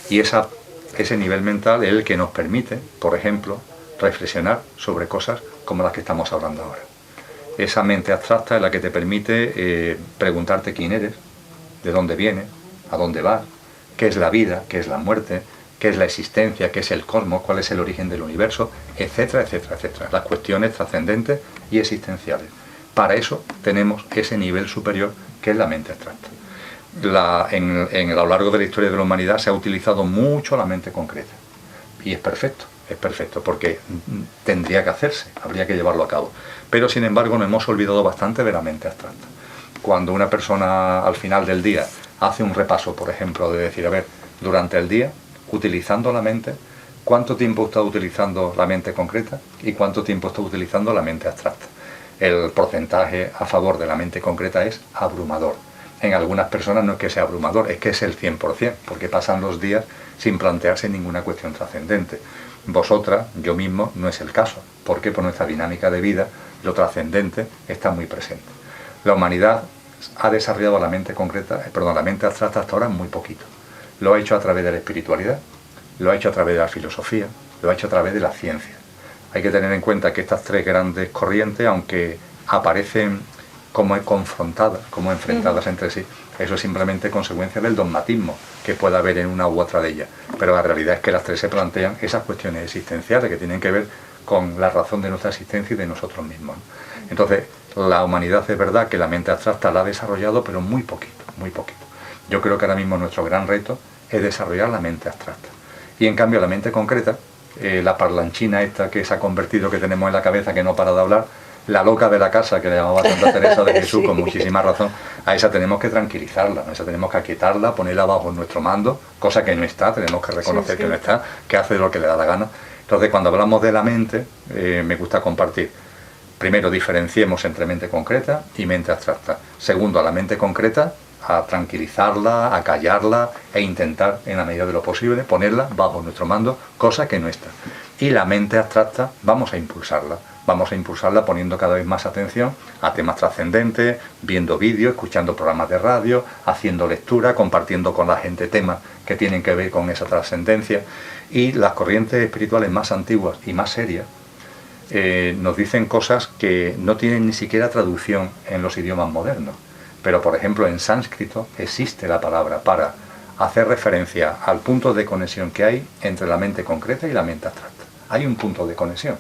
Y ese nivel mental es el que nos permite, por ejemplo, reflexionar sobre cosas como las que estamos hablando ahora. Esa mente abstracta es la que te permite preguntarte quién eres, de dónde vienes, a dónde vas, qué es la vida, qué es la muerte, qué es la existencia, qué es el cosmos, cuál es el origen del universo, etcétera, etcétera, etcétera. Las cuestiones trascendentes y existenciales. Para eso tenemos ese nivel superior que es la mente abstracta. A lo largo de la historia de la humanidad se ha utilizado mucho la mente concreta. Y es perfecto, porque tendría que hacerse, habría que llevarlo a cabo. Pero sin embargo nos hemos olvidado bastante de la mente abstracta. Cuando una persona al final del día hace un repaso, por ejemplo, de decir, a ver, durante el día, utilizando la mente, ¿cuánto tiempo está utilizando la mente concreta y cuánto tiempo está utilizando la mente abstracta? El porcentaje a favor de la mente concreta es abrumador. En algunas personas no es que sea abrumador, es que es el 100%, porque pasan los días sin plantearse ninguna cuestión trascendente. Vosotras, yo mismo, no es el caso, porque por nuestra dinámica de vida lo trascendente está muy presente. La humanidad ha desarrollado la mente la mente abstracta hasta ahora muy poquito. Lo ha hecho a través de la espiritualidad, lo ha hecho a través de la filosofía, lo ha hecho a través de la ciencia. Hay que tener en cuenta que estas tres grandes corrientes, aunque aparecen como confrontadas, como enfrentadas entre sí, eso es simplemente consecuencia del dogmatismo que pueda haber en una u otra de ellas. Pero la realidad es que las tres se plantean esas cuestiones existenciales que tienen que ver con la razón de nuestra existencia y de nosotros mismos. Entonces, la humanidad es verdad que la mente abstracta la ha desarrollado, pero muy poquito, muy poquito. Yo creo que ahora mismo nuestro gran reto es desarrollar la mente abstracta. Y en cambio la mente concreta, la parlanchina esta que se ha convertido, que tenemos en la cabeza, que no para de hablar, la loca de la casa, que le llamaba Santa Teresa de Jesús, con muchísima razón, a esa tenemos que tranquilizarla, a esa tenemos que aquietarla, ponerla bajo nuestro mando, cosa que no está, tenemos que reconocer que no está, que hace lo que le da la gana. Entonces, cuando hablamos de la mente, me gusta compartir. Primero, diferenciemos entre mente concreta y mente abstracta. Segundo, a la mente concreta, a tranquilizarla, a callarla e intentar, en la medida de lo posible, ponerla bajo nuestro mando, cosa que no está. Y la mente abstracta, vamos a impulsarla poniendo cada vez más atención a temas trascendentes, viendo vídeos, escuchando programas de radio, haciendo lectura, compartiendo con la gente temas que tienen que ver con esa trascendencia. Y las corrientes espirituales más antiguas y más serias nos dicen cosas que no tienen ni siquiera traducción en los idiomas modernos. Pero, por ejemplo, en sánscrito existe la palabra para hacer referencia al punto de conexión que hay entre la mente concreta y la mente abstracta. Hay un punto de conexión.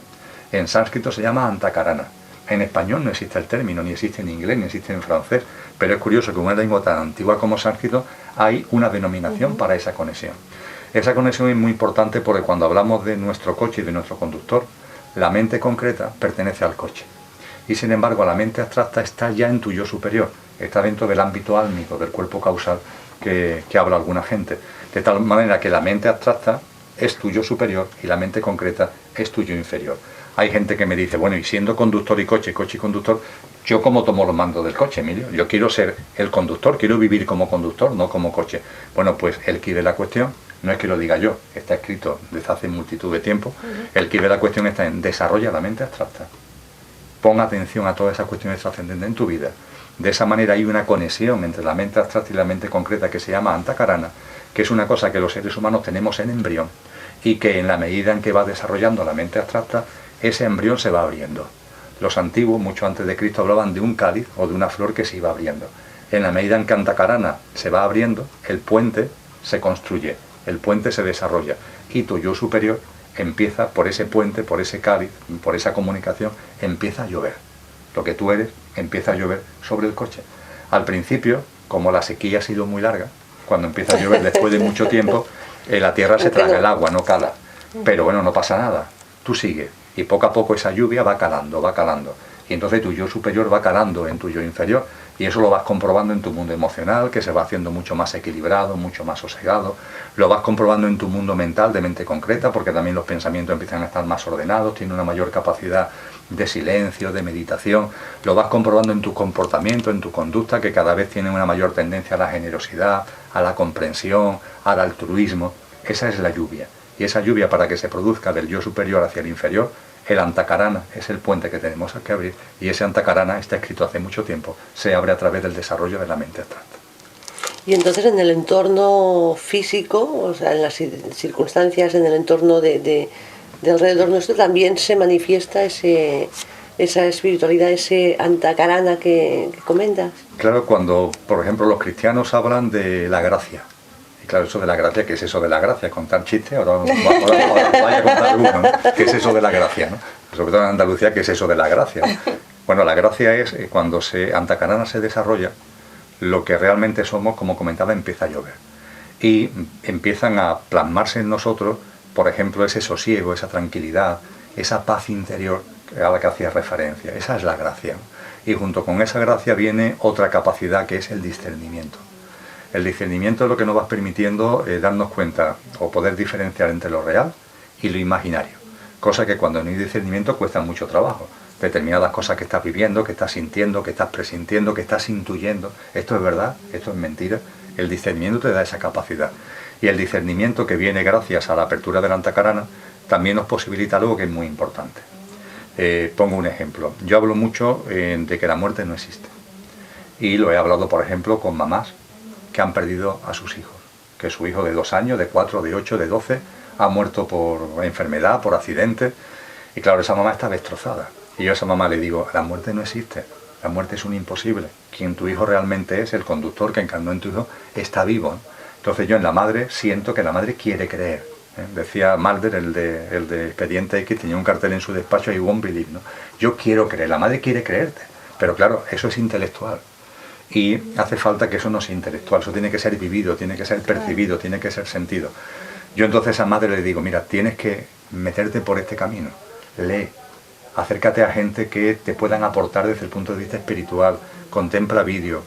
En sánscrito se llama antakarana. En español no existe el término, ni existe en inglés, ni existe en francés. Pero es curioso que en una lengua tan antigua como sánscrito hay una denominación para esa conexión. Esa conexión es muy importante porque cuando hablamos de nuestro coche y de nuestro conductor, la mente concreta pertenece al coche. Y sin embargo, la mente abstracta está ya en tu yo superior. Está dentro del ámbito álmico, del cuerpo causal que habla alguna gente. De tal manera que la mente abstracta es tu yo superior y la mente concreta es tu yo inferior. Hay gente que me dice, bueno, y siendo conductor y coche y conductor, ¿yo cómo tomo los mandos del coche, Emilio? Yo quiero ser el conductor, quiero vivir como conductor, no como coche. Bueno, pues el quid de la cuestión no es que lo diga yo, está escrito desde hace multitud de tiempo. El quid de la cuestión está en desarrolla la mente abstracta. Pon atención a todas esas cuestiones trascendentes en tu vida. De esa manera hay una conexión entre la mente abstracta y la mente concreta que se llama antakarana, que es una cosa que los seres humanos tenemos en embrión y que en la medida en que va desarrollando la mente abstracta, ese embrión se va abriendo. Los antiguos, mucho antes de Cristo, hablaban de un cáliz o de una flor que se iba abriendo. En la medida en que antakarana se va abriendo, el puente se construye, el puente se desarrolla y tu yo superior empieza por ese puente, por ese cáliz, por esa comunicación, empieza a llover. Lo que tú eres empieza a llover sobre el coche. Al principio, como la sequía ha sido muy larga, cuando empieza a llover después de mucho tiempo, la tierra se traga el agua, no cala. Pero bueno, no pasa nada, tú sigues. Y poco a poco esa lluvia va calando, Y entonces tu yo superior va calando en tu yo inferior, y eso lo vas comprobando en tu mundo emocional, que se va haciendo mucho más equilibrado, mucho más sosegado. Lo vas comprobando en tu mundo mental, de mente concreta, porque también los pensamientos empiezan a estar más ordenados, tiene una mayor capacidad de silencio, de meditación. Lo vas comprobando en tu comportamiento, en tu conducta, que cada vez tiene una mayor tendencia a la generosidad, a la comprensión, al altruismo. Esa es la lluvia. Y esa lluvia, para que se produzca del yo superior hacia el inferior, el antakarana es el puente que tenemos que abrir, y ese antakarana está escrito hace mucho tiempo, se abre a través del desarrollo de la mente abstracta. Y entonces en el entorno físico, o sea, en las circunstancias, en el entorno de alrededor nuestro, también se manifiesta esa espiritualidad, ese antakarana que comentas. Claro, cuando, por ejemplo, los cristianos hablan de la gracia, y claro, eso de la gracia, ¿qué es eso de la gracia? ¿Contar chistes? Ahora vaya a contar uno, ¿no? ¿Qué es eso de la gracia, no? Sobre todo en Andalucía, ¿qué es eso de la gracia? Bueno, la gracia es cuando antakarana se desarrolla, lo que realmente somos, como comentaba, empieza a llover. Y empiezan a plasmarse en nosotros, por ejemplo, ese sosiego, esa tranquilidad, esa paz interior a la que hacía referencia. Esa es la gracia. Y junto con esa gracia viene otra capacidad, que es el discernimiento. El discernimiento es lo que nos va permitiendo darnos cuenta o poder diferenciar entre lo real y lo imaginario. Cosa que cuando no hay discernimiento cuesta mucho trabajo. Determinadas cosas que estás viviendo, que estás sintiendo, que estás presintiendo, que estás intuyendo. Esto es verdad, esto es mentira. El discernimiento te da esa capacidad. Y el discernimiento, que viene gracias a la apertura del antakarana, también nos posibilita algo que es muy importante. Pongo un ejemplo. Yo hablo mucho de que la muerte no existe. Y lo he hablado, por ejemplo, con mamás que han perdido a sus hijos. Que su hijo de 2 años, de 4, de 8, de 12, ha muerto por enfermedad, por accidente. Y claro, esa mamá está destrozada. Y yo a esa mamá le digo, la muerte no existe. La muerte es un imposible. Quien tu hijo realmente es, el conductor que encarnó en tu hijo, está vivo, ¿no? Entonces yo en la madre siento que la madre quiere creer. Decía Mulder, el de Expediente X, tenía un cartel en su despacho, I won't believe, ¿no? Yo quiero creer, la madre quiere creerte. Pero claro, eso es intelectual. Y hace falta que eso no sea intelectual, eso tiene que ser vivido, tiene que ser percibido, tiene que ser sentido. Yo entonces a madre le digo, mira, tienes que meterte por este camino, lee, acércate a gente que te puedan aportar desde el punto de vista espiritual, contempla vídeos,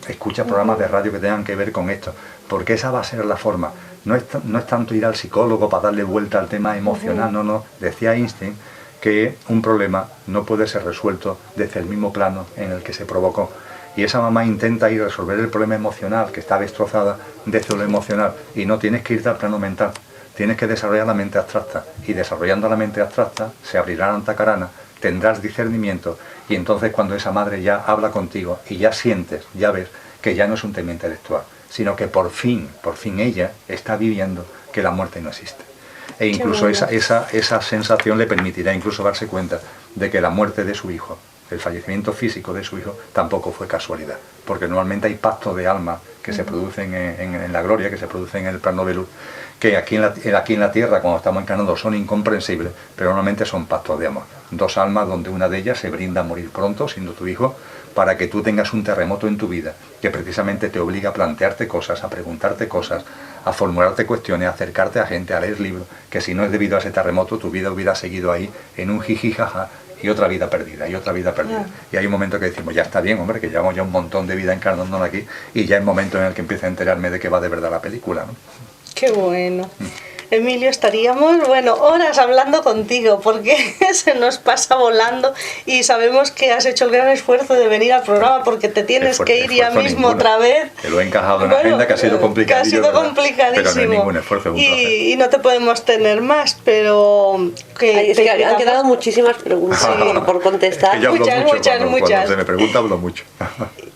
escucha programas de radio que tengan que ver con esto, porque esa va a ser la forma. No es tanto ir al psicólogo para darle vuelta al tema emocional, no. Decía Einstein que un problema no puede ser resuelto desde el mismo plano en el que se provocó. Y esa mamá intenta ir a resolver el problema emocional, que está destrozada, desde lo emocional, y no tienes que irte al plano mental, tienes que desarrollar la mente abstracta, y desarrollando la mente abstracta se abrirá la antakarana, tendrás discernimiento, y entonces cuando esa madre ya habla contigo y ya sientes, ya ves que ya no es un tema intelectual, sino que por fin ella está viviendo que la muerte no existe. E incluso esa sensación le permitirá incluso darse cuenta de que la muerte de su hijo, el fallecimiento físico de su hijo, tampoco fue casualidad, porque normalmente hay pactos de alma que se producen en la gloria, que se producen en el plano de luz, que aquí en la tierra, cuando estamos encarnando, son incomprensibles, pero normalmente son pactos de amor. 2 almas donde una de ellas se brinda a morir pronto, siendo tu hijo, para que tú tengas un terremoto en tu vida, que precisamente te obliga a plantearte cosas, a preguntarte cosas, a formularte cuestiones, a acercarte a gente, a leer libros, que si no es debido a ese terremoto, tu vida hubiera seguido ahí en un jijijaja, y otra vida perdida, y otra vida perdida. Y hay un momento que decimos, ya está bien, hombre, que llevamos ya un montón de vida encarnándonos aquí, y ya es el momento en el que empiezo a enterarme de que va de verdad la película, ¿no? Qué bueno. Emilio, estaríamos, horas hablando contigo, porque se nos pasa volando, y sabemos que has hecho el gran esfuerzo de venir al programa, porque te tienes que ir ya mismo otra vez. Que lo he encajado en la agenda, que ha sido complicadísimo. Pero no hay ningún esfuerzo. Y no te podemos tener más, pero... Es que han quedado muchísimas preguntas por contestar. Es que muchas. Cuando se me pregunta, hablo mucho.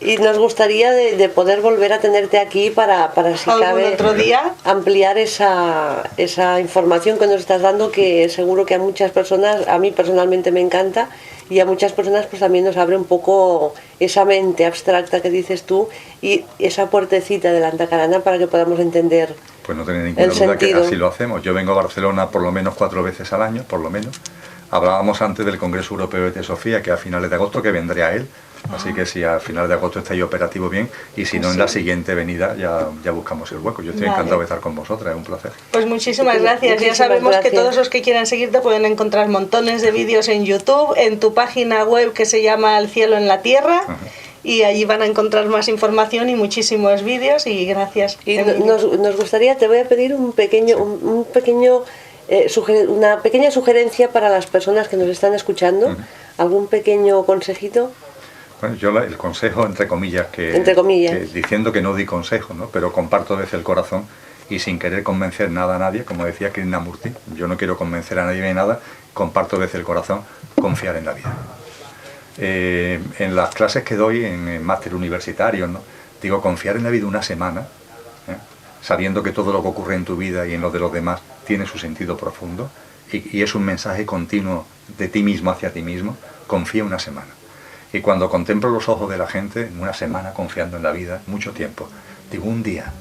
Y nos gustaría de poder volver a tenerte aquí para si cabe otro día ampliar esa información que nos estás dando, que seguro que a muchas personas, a mí personalmente me encanta, y a muchas personas pues también nos abre un poco esa mente abstracta que dices tú, y esa puertecita de la antakarana para que podamos entender. Pues no tenéis ninguna duda que así lo hacemos. Yo vengo a Barcelona por lo menos 4 veces al año, por lo menos. Hablábamos antes del Congreso Europeo de Teosofía, que a finales de agosto, que vendré a él, Así que si al final de agosto estáis operativo bien, y si no, en la siguiente venida ya buscamos el hueco. Yo estoy encantado de estar con vosotras, es un placer. Pues muchísimas gracias. Ya sabemos que todos los que quieran seguirte pueden encontrar montones de vídeos en YouTube, en tu página web que se llama El cielo en la tierra. Y allí van a encontrar más información y muchísimos vídeos, y gracias. Y nos gustaría, te voy a pedir una pequeña sugerencia para las personas que nos están escuchando. ¿Algún pequeño consejito? Bueno, yo el consejo, entre comillas, que diciendo que no di consejo, ¿no? Pero comparto desde el corazón y sin querer convencer nada a nadie, como decía Krishnamurti, yo no quiero convencer a nadie de nada, comparto desde el corazón, confiar en la vida. En las clases que doy en máster universitarios, ¿no? Digo, confiar en la vida una semana, sabiendo que todo lo que ocurre en tu vida y en lo de los demás tiene su sentido profundo y es un mensaje continuo de ti mismo hacia ti mismo. Confía una semana. Y cuando contemplo los ojos de la gente, una semana confiando en la vida, mucho tiempo, digo un día.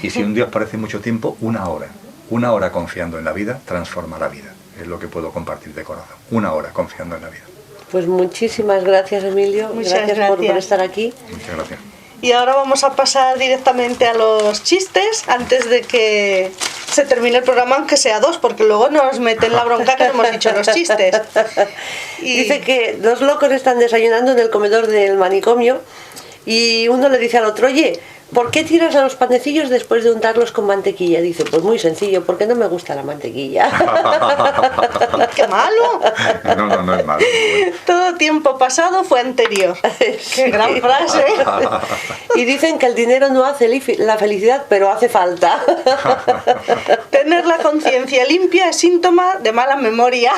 Y si un día os parece mucho tiempo, una hora confiando en la vida transforma la vida. Es lo que puedo compartir de corazón, una hora confiando en la vida. Pues muchísimas gracias, Emilio. Muchas gracias. Por estar aquí. Muchas gracias. Y ahora vamos a pasar directamente a los chistes antes de que se termine el programa, aunque sea 2, porque luego nos meten la bronca que no hemos dicho los chistes. Y dice que 2 locos están desayunando en el comedor del manicomio y uno le dice al otro, oye, ¿por qué tiras a los panecillos después de untarlos con mantequilla? Dice, pues muy sencillo, porque no me gusta la mantequilla. ¡Qué malo! No es malo. Todo tiempo pasado fue anterior. ¡Qué gran frase! Y dicen que el dinero no hace la felicidad, pero hace falta. Tener la conciencia limpia es síntoma de mala memoria.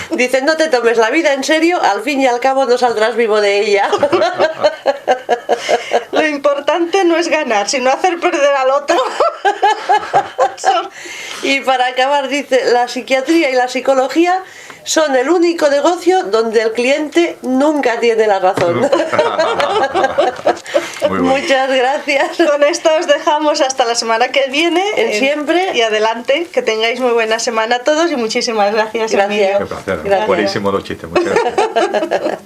Dicen, no te tomes la vida en serio, al fin y al cabo no saldrás vivo de ella. Lo importante no es ganar, sino hacer perder al otro. Y para acabar, dice, la psiquiatría y la psicología son el único negocio donde el cliente nunca tiene la razón. Muchas gracias. Con esto os dejamos hasta la semana que viene. Siempre. Y adelante, que tengáis muy buena semana a todos y muchísimas gracias. Gracias. Qué placer. Buenísimo los chistes. Muchas gracias.